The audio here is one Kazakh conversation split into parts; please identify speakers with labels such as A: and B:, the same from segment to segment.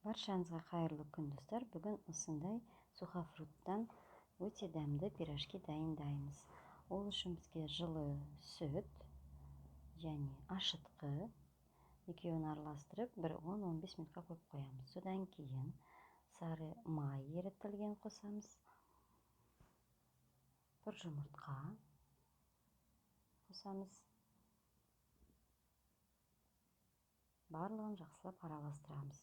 A: Баршаңызға қайырлы күн, достар. Бүгін осындай сухофруктан өте дәмді пирожки дайындаймыз. Ол үшін бізге жылы сүт және ашытқы екеуін араластырып, бір 10-15 минутқа қойып қоямыз. Содан кейін сары май ерітілген қосамыз. Бір жұмыртқа қосамыз. Барлығын жақсылап араластырамыз.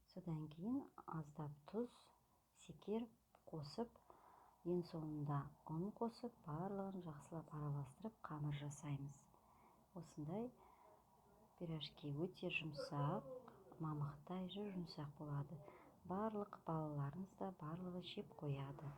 A: Содан кейін аздап тұз, секер қосып, ең соңында ұн қосып, барлығын жақсылап араластырып, қамыр жасаймыз. Осындай пирожки өте жұмсақ, мамықтай жұмсақ болады. Барлық балаларыңыз да барлығы жеп қояды.